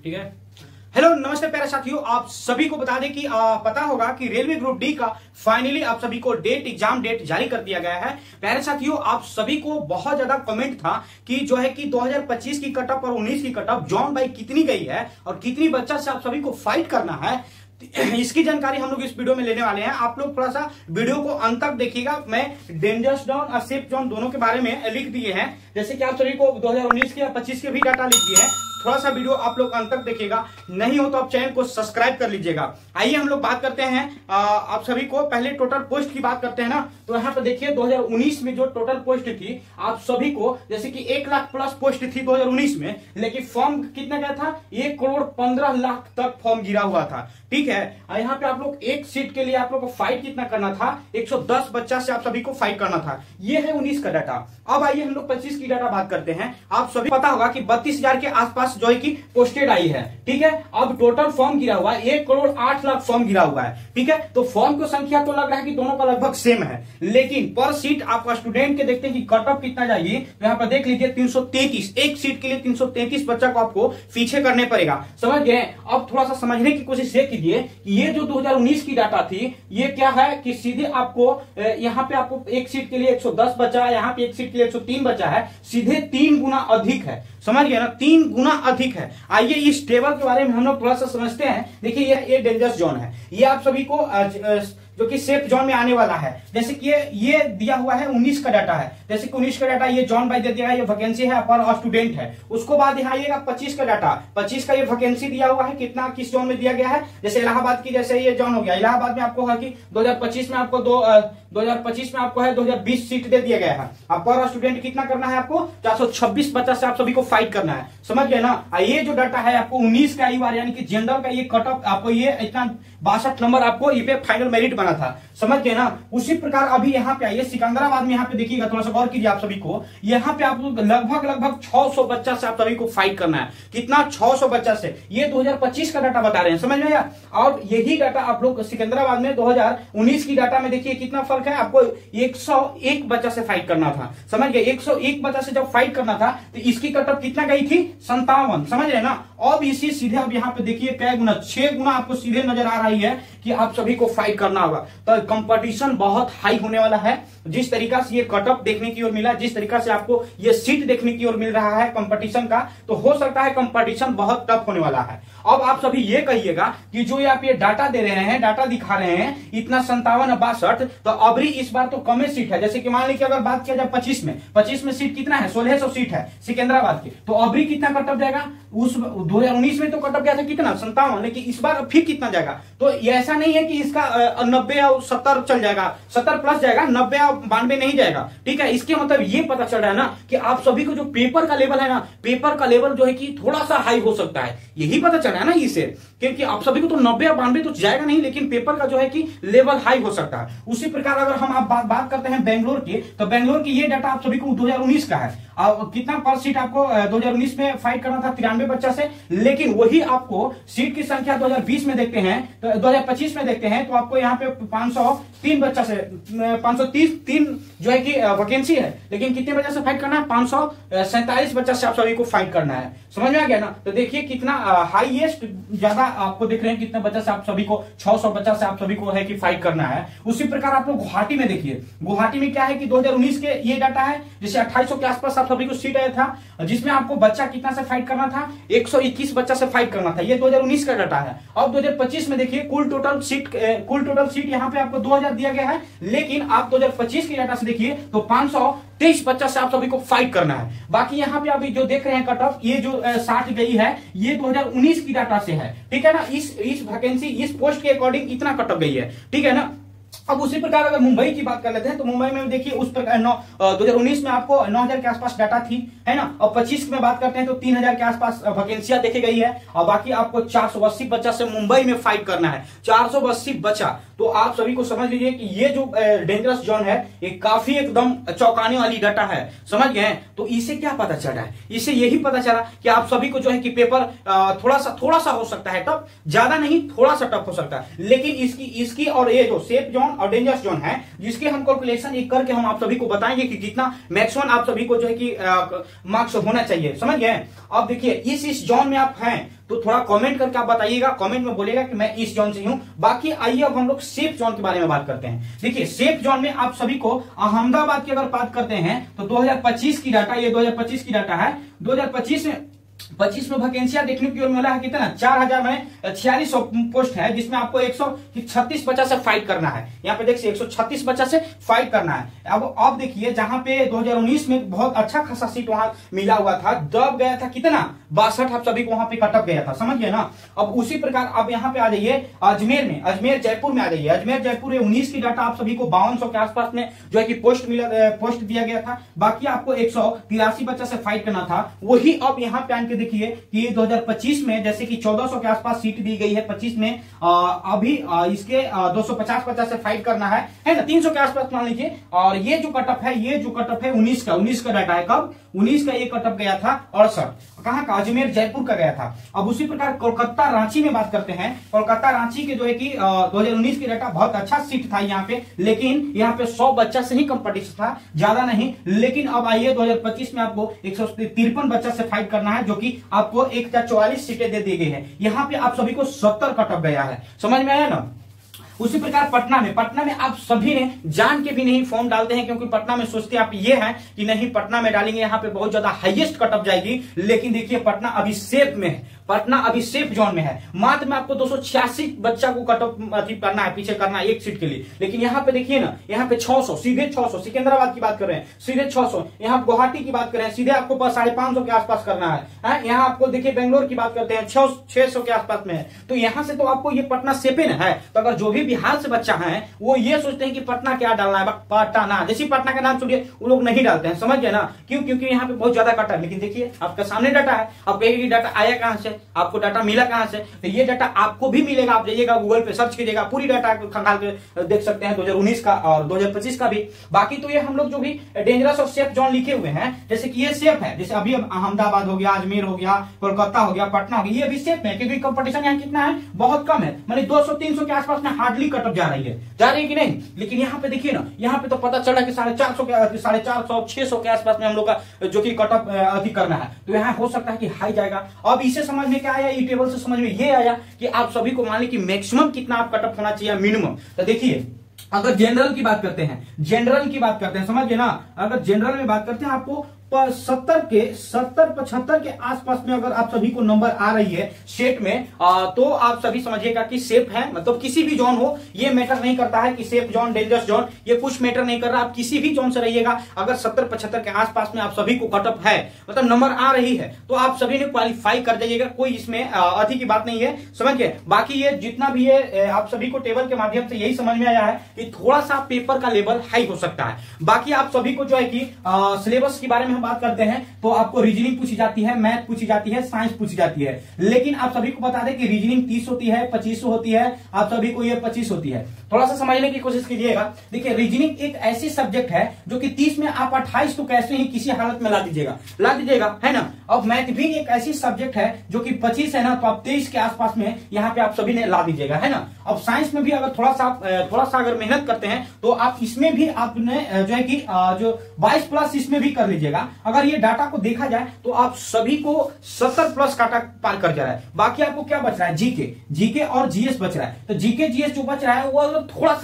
ठीक है। हेलो नमस्ते प्यारे साथियों, आप सभी को बता दें कि पता होगा कि रेलवे ग्रुप डी का फाइनली आप सभी को एग्जाम डेट जारी कर दिया गया है। प्यारे साथियों, आप सभी को बहुत ज्यादा कमेंट था कि जो है कि 2025 की कट ऑफ और 19 की कट ऑफ जॉन बाई कितनी गई है और कितनी बच्चा से आप सभी को फाइट करना है, इसकी जानकारी हम लोग इस वीडियो में लेने वाले हैं। आप लोग थोड़ा सा वीडियो को अंत तक देखिएगा। मैं डेंजरस जोन और सेफ जोन दोनों के बारे में लिख दिए हैं, जैसे कि आप सभी को 2019 के या 25 के भी डाटा लिख दिए हैं। थोड़ा सा वीडियो आप लोग अंत तक देखिएगा, नहीं हो तो आप चैनल को सब्सक्राइब कर लीजिएगा। आइए हम लोग बात करते हैं आप सभी को पहले टोटल पोस्ट की बात करते हैं ना, तो यहाँ पे देखिए 2019 में जो टोटल पोस्ट थी आप सभी को, जैसे कि 1 लाख प्लस पोस्ट थी 2019 में, लेकिन फॉर्म कितना गया था 1,15,00,000 तक फॉर्म गिरा हुआ था। ठीक है, यहाँ पे आप लोग एक सीट के लिए आप लोग को फाइट कितना करना था, 110 बच्चा से आप सभी को फाइट करना था। ये है 19 का डाटा। अब आइए हम लोग 25 की डाटा बात करते हैं। आप सभी पता होगा कि 32,000 के आसपास जो है कि पोस्टेड आई है। ठीक है, अब टोटल फॉर्म गिरा हुआ है 1,08,00,000 फॉर्म गिरा हुआ है। ठीक है, तो फॉर्म की संख्या तो लग रहा है कि दोनों का लगभग सेम है, लेकिन पर सीट आपका स्टूडेंट के देखते हैं कि कट ऑफ कितना जाएगी। तो यहाँ पर देख लीजिए 333, एक सीट के लिए 333 बच्चा को आपको पीछे करने पड़ेगा। समझ गए? अब थोड़ा सा समझने की कोशिश कीजिए कि ये जो 2019 की डाटा थी ये क्या है कि सीधे आपको यहाँ पे आपको एक सीट के लिए 110 बचा है, यहाँ पे एक सीट के लिए 103 बचा है, सीधे 3 गुना अधिक है। समझ गए ना, 3 गुना अधिक है। आइए इस टेबल के बारे में हम लोग थोड़ा सा समझते हैं। देखिए ये डेंजरस जोन है, ये आप सभी को जो कि सेफ जोन में आने वाला है। जैसे कि ये दिया हुआ है 19 का डाटा है, जैसे कि 19 का डाटा ये जॉन बाई दे दिया है, ये वैकेंसी है पर स्टूडेंट है। उसको बाद यहाँ आइएगा 25 का डाटा, 25 का ये वैकेंसी दिया हुआ है, कितना किस जोन में दिया गया है। जैसे इलाहाबाद की, जैसे ये जोन हो गया, इलाहाबाद में आपको है कि 2025 में आपको 2025 में आपको है 2020 सीट दे दिया गया है। अब पर स्टूडेंट कितना करना है आपको, 426 बच्चा से आप सभी को फाइट करना है। समझ गए ना। ये जो डाटा है आपको 19 का बार यानी कि जनरल का ये कट ऑफ आपको ये इतना 62 नंबर आपको ये फाइनल मेरिट बना था। समझ गए ना। उसी प्रकार अभी यहाँ पे आइए सिकंदराबाद में, यहाँ पे देखिएगा, थोड़ा सा गौर कीजिए आप सभी को, यहाँ पे आप लगभग 600 बच्चा से आप सभी को फाइट करना है। कितना, 600 बच्चा से। ये 2025 का डाटा बता रहे हैं, समझ में आया। और यही डाटा आप लोग सिकंदराबाद में 2019 की डाटा में देखिए कितना फर्क है। आपको 101 बच्चा से फाइट करना था। समझ गए, 101 बच्चा से जब फाइट करना था तो इसकी कट ऑफ कितना गई थी, 57। समझ रहे ना। अब इसी सीधे अब यहाँ पे देखिए क्या गुना, 6 गुना आपको सीधे नजर आ रही है कि आप सभी को फाइट करना होगा। तो कंपटीशन बहुत हाई होने वाला है। जिस तरीका से ये कट ऑफ देखने की ओर मिला, जिस तरीका से आपको ये सीट देखने की ओर मिल रहा है कंपटीशन का, तो हो सकता है कंपटीशन बहुत टफ होने वाला है। अब आप सभी ये कहिएगा कि जो आप ये डाटा दे रहे हैं, डाटा दिखा रहे हैं इतना 57 62, तो अबरी इस बार तो कम सीट है। जैसे कि मान लीजिए अगर बात किया जाए 25 में सीट कितना है, 1600 सीट है सिकंदराबाद की, तो अबरी कितना कट ऑफ जाएगा। उस 2019 में तो कट ऑफ गया था कितना, 57, लेकिन इस बार फिर कितना जाएगा। तो ये ऐसा नहीं है कि इसका 90 या 70 चल जाएगा, 70 प्लस जाएगा, 90 या 92 नहीं जाएगा। ठीक है, इसके मतलब ये पता चल रहा है ना कि आप सभी को जो पेपर का लेवल है ना, पेपर का लेवल जो है कि थोड़ा सा हाई हो सकता है। यही पता चल रहा है ना इससे, क्योंकि आप सभी को तो 90 या 92 तो जाएगा नहीं, लेकिन पेपर का जो है कि लेवल हाई हो सकता है। उसी प्रकार अगर हम आप बात करते हैं बेंगलोर की, तो बेंगलोर की ये डाटा आप सभी को 2019 का है। कितना पर सीट आपको 2019 में फाइट करना था, 93 बच्चा से, लेकिन वही आपको सीट की संख्या 2020 में देखते हैं, तो 2025 में देखते हैं तो आपको यहाँ पे 503 बच्चा से 533 जो है कि वैकेंसी है, लेकिन कितने बच्चा से फाइट करना है, 547 बच्चा से आप सभी को फाइट करना है। समझ में आ गया ना। तो देखिए कितना हाईएस्ट ज्यादा आपको दिख रहे हैं, कितने बच्चा से आप सभी को, 600 बच्चा से आप सभी को है कि फाइट करना है। उसी प्रकार आप लोग गुवाहाटी में देखिए, गुवाहाटी में क्या है कि 2019 के ये डाटा है, जैसे 2800 के आसपास आप सभी को सीट आया था, जिसमें आपको बच्चा कितना से फाइट करना था, 121 बच्चा से फाइट करना था। ये 2019 का डाटा है। अब 2025 में देखिए कुल टोटल सीट यहाँ पे आपको 2000 दिया गया है, लेकिन आप 2025 के डाटा से देखिए तो 523 बच्चा से आप सभी को फाइट करना है। बाकी यहाँ पे अभी जो देख रहे हैं कट ऑफ, ये जो 60 गई है, ये 2019 की डाटा से है। ठीक है ना। इस वैकेंसी, इस पोस्ट के अकॉर्डिंग इतना कट ऑफ गई है। ठीक है ना। अब उसी प्रकार अगर मुंबई की बात कर लेते हैं, तो मुंबई में देखिए उस प्रकार 2019 में आपको 9000 के आसपास डाटा थी, है ना। और 25 में बात करते हैं तो 3000 के आसपास वैकेंसियां देखी गई है। और बाकी आपको 480 बच्चा से मुंबई में फाइट करना है, 480 बच्चा। तो आप सभी को समझ लीजिए कि ये जो डेंजरस जोन है ये काफी एकदम चौंकाने वाली डाटा है। समझ गए। तो इसे क्या पता चला है, इसे यही पता चला कि आप सभी को जो है कि पेपर थोड़ा सा हो सकता है टफ, ज्यादा नहीं, थोड़ा सा टफ हो सकता है, लेकिन इसकी और ये जो सेफ जोन और डेंजरस जोन है, जिसके हम कैलकुलेशन एक करके हम आप सभी को बताएंगे कि कितना मैक्सिमम आप सभी को जो है कि मार्क्स होना चाहिए। समझ गए? अब देखिए इस जोन में आप हैं तो थोड़ा कमेंट करके आप बताइएगा, कमेंट में बोलेगा कि मैं इस जोन से हूं। बाकी आइए अब हम लोग सेफ जोन के बारे में बात करते हैं। देखिए सेफ जोन में आप सभी को अहमदाबाद की अगर बात करते हैं तो 2025 की डाटा, ये 2025 की डाटा है। 2025 में वैकेंसियां देखने को मिला है कितना, 4000 में 4600 पोस्ट है, जिसमें आपको 136 बच्चा से फाइट करना है। यहाँ पे देखिए 136 बच्चा से फाइट करना है। अब देखिए जहां पे 2019 में बहुत अच्छा खासा सीट वहां मिला हुआ था, दब गया था कितना, 62 आप सभी को वहां पे कटअप गया था। समझ गए ना? अब उसी प्रकार अब यहाँ पे आ जाइए अजमेर में, अजमेर जयपुर में आ जाइए। अजमेर जयपुर 19 की डाटा आप सभी को 5200 के आसपास में जो है कि पोस्ट दिया गया था। बाकी आपको 183 बच्चा से फाइट करना था। वही अब यहाँ पे आके देखिए कि 2025 में जैसे कि 1400 के आसपास सीट दी गई है, 25 में अभी इसके 250 बच्चा से फाइट करना है ना, 300 के आसपास मान लीजिए। और ये जो कटअप है, ये जो कटअप है 19 का डाटा है। कब? 19 का ये कटअप गया था 68। कहां का? अजमेर जयपुर का गया था। अब उसी प्रकार कोलकाता रांची में बात करते हैं। कोलकाता रांची के जो है कि 2019 की डाटा बहुत अच्छा सीट था यहाँ पे, लेकिन यहाँ पे 100 बच्चा से ही कंपटीशन था, ज्यादा नहीं। लेकिन अब आइए 2025 में आपको 153 बच्चा से फाइट करना है, जो कि आपको 1044 सीटें दे दी गई है। यहाँ पे आप सभी को 70 कटअप गया है। समझ में आया ना? उसी प्रकार पटना में आप सभी ने जान के भी नहीं फॉर्म डालते हैं, क्योंकि पटना में सोचते आप ये हैं कि नहीं पटना में डालेंगे, यहाँ पे बहुत ज्यादा हाईएस्ट कटअप जाएगी। लेकिन देखिए पटना अभी सेफ में है, पटना अभी सेफ जोन में है। मात्र में आपको 286 बच्चा को कटअप करना है, पीछे करना है एक सीट के लिए। लेकिन यहाँ पे देखिए ना, यहाँ पे 600, सीधे 600, सिकंदराबाद की बात कर रहे हैं सीधे 600, यहाँ गुवाहाटी की बात कर रहे हैं सीधे आपको 550 के आसपास करना है। यहाँ आपको देखिए बेंगलोर की बात करते हैं 600 के आसपास में है। तो यहाँ से तो आपको ये पटना सेफ है। तो अगर जो भी बिहार से बच्चा है वो ये सोचते हैं कि पटना क्या डालना है, पटना, जैसे पटना का नाम सुनिए वो लोग नहीं डालते हैं। समझ गए ना? क्यों? क्योंकि यहाँ पे बहुत ज्यादा कटा है। लेकिन देखिए आपका सामने डाटा है, आप कहेंगे डाटा आया कहां से, आपको डाटा मिला कहां से? तो ये डाटा आपको भी मिलेगा, आप जाइएगा गूगल पे सर्च कीजिएगा, पूरी डाटा खंगाल के देख सकते हैं 2019 का और 2025 का भी। बाकी तो ये हम लोग जो भी डेंजरस और सेफ जोन लिखे हुए हैं, जैसे कि ये सेफ है, जैसे अभी अहमदाबाद हो गया, अजमेर हो गया, कोलकाता हो गया, पटना हो गया, ये भी सेफ है। क्योंकि कंपटीशन यहाँ कितना है, बहुत कम है, मानी 200-300 के आसपास में हार्डली कटअप जा रही है कि नहीं? लेकिन यहाँ पे देखिए ना, यहाँ पे तो पता चल रहा है कि 450 600 के आसपास में हम लोग का जो कि कटअप अधिक करना है। तो यहाँ हो सकता है कि हाई जाएगा। अब इसे समझ में क्या आया, ई टेबल से समझ में ये आया कि आप सभी को मान ली कि मैक्सिमम कितना आप कटअप होना चाहिए, मिनिमम। तो देखिए अगर जनरल की बात करते हैं, समझ गए ना? अगर जनरल में बात करते हैं आपको 70-75 के आसपास में अगर आप सभी को नंबर आ रही है सेट में, तो आप सभी समझिएगा कि सेफ है। मतलब किसी भी जोन हो, ये मैटर नहीं करता है कि सेफ जोन, डेंजरस जोन, ये कुछ मैटर नहीं कर रहा। आप किसी भी जोन से रहिएगा, अगर 70-75 के आसपास में आप सभी को कटअप है, मतलब नंबर आ रही है, तो आप सभी ने क्वालिफाई कर जाइएगा। कोई इसमें अधिक की बात नहीं है। समझ गए? बाकी ये जितना भी है आप सभी को टेबल के माध्यम से यही समझ में आया है कि थोड़ा सा पेपर का लेवल हाई हो सकता है। बाकी आप सभी को जो है कि सिलेबस के बारे में बात करते हैं तो आपको रीजनिंग पूछी जाती है, मैथ पूछी जाती है, साइंस पूछी जाती है। लेकिन आप सभी को बता दें कि रीजनिंग 30 होती है, 25 होती है, आप सभी को ये 25 होती है। थोड़ा सा समझने की कोशिश कीजिएगा। देखिए रीजनिंग एक ऐसी सब्जेक्ट है जो कि 30 में आप 28 तो कैसे ही किसी हालत में ला दीजिएगा, है ना? अब मैथ भी एक ऐसी सब्जेक्ट है जो कि 25 है ना, तो आप 23 के आसपास में यहाँ पे आप सभी ने ला दीजिएगा, है ना? अब साइंस में भी अगर थोड़ा सा अगर मेहनत करते हैं तो आप इसमें भी आपने जो है कि जो 22+ इसमें भी कर लीजिएगा। अगर ये डाटा को देखा जाए तो आप सभी को 70+ काटा पार कर जा रहा है। बाकी आपको क्या बच रहा है? जीके और जीएस बच रहा है। तो जीके जीएस जो बच रहा है वो अगर थोड़ा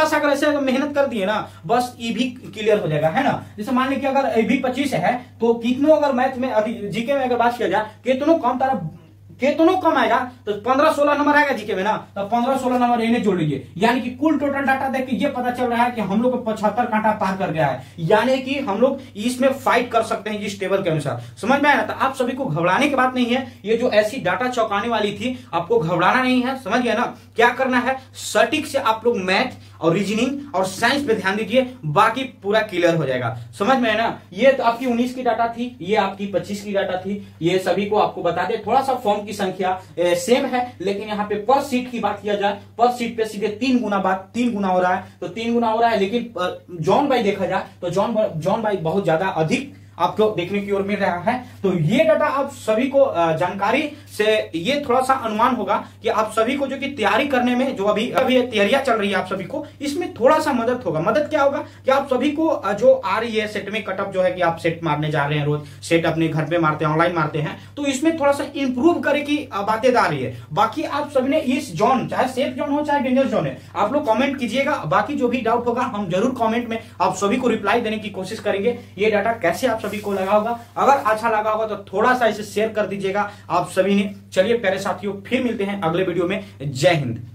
सा अगर ऐसे मेहनत कर दिए ना, बस ये भी क्लियर हो जाएगा, है ना? जैसे मान लीजिए अगर ये भी 25 है तो कितनों अगर मैथ में जीके में अगर बात किया जाए कितनों कम आएगा, तो 15-16 नंबर आएगा जीके में ना, तो 15-16 नंबर इन्हें जोड़ लीजिए। यानी कि कुल टोटल डाटा देख के ये पता चल रहा है कि हम लोग को 75 कांटा पार कर गया है। यानी कि हम लोग इसमें फाइट कर सकते हैं इस टेबल के अनुसार। समझ में आया ना? तो आप सभी को घबराने की बात नहीं है। ये जो ऐसी डाटा चौंकाने वाली थी, आपको घबराना नहीं है। समझ गया ना? क्या करना है, सटीक से आप लोग मैथ और रीजनिंग और साइंस पे ध्यान दीजिए, बाकी पूरा क्लियर हो जाएगा। समझ में है ना? ये तो आपकी 19 की डाटा थी, ये आपकी 25 की डाटा थी। ये सभी को आपको बता दे, थोड़ा सा फॉर्म की संख्या सेम है, लेकिन यहाँ पे पर सीट की बात किया जाए, पर सीट पे सीधे 3 गुना हो रहा है। तो 3 गुना हो रहा है, लेकिन जॉन बाई देखा जाए तो जॉन बाई बहुत ज्यादा अधिक आपको देखने की ओर मिल रहा है। तो ये डाटा आप सभी को जानकारी से ये थोड़ा सा अनुमान होगा कि आप सभी को जो कि तैयारी करने में जो अभी तैयारियां चल रही है आप सभी को इसमें थोड़ा सा मदद होगा। मदद क्या होगा कि आप सभी को जो आ रही है सेट में कटअप जो है कि आप सेट मारने जा रहे हैं, रोज सेट अपने घर पे मारते हैं, ऑनलाइन मारते हैं, तो इसमें थोड़ा सा इंप्रूव करे की बातें आ रही है। बाकी आप सभी ने इस जोन, चाहे सेफ जोन हो चाहे डेंजर जोन है, आप लोग कमेंट कीजिएगा। बाकी जो भी डाउट होगा हम जरूर कमेंट में आप सभी को रिप्लाई देने की कोशिश करेंगे। ये डाटा कैसे आप सभी को लगा होगा, अगर अच्छा लगा होगा तो थोड़ा सा इसे शेयर कर दीजिएगा आप सभी ने। चलिए प्यारे साथियों, फिर मिलते हैं अगले वीडियो में। जय हिंद।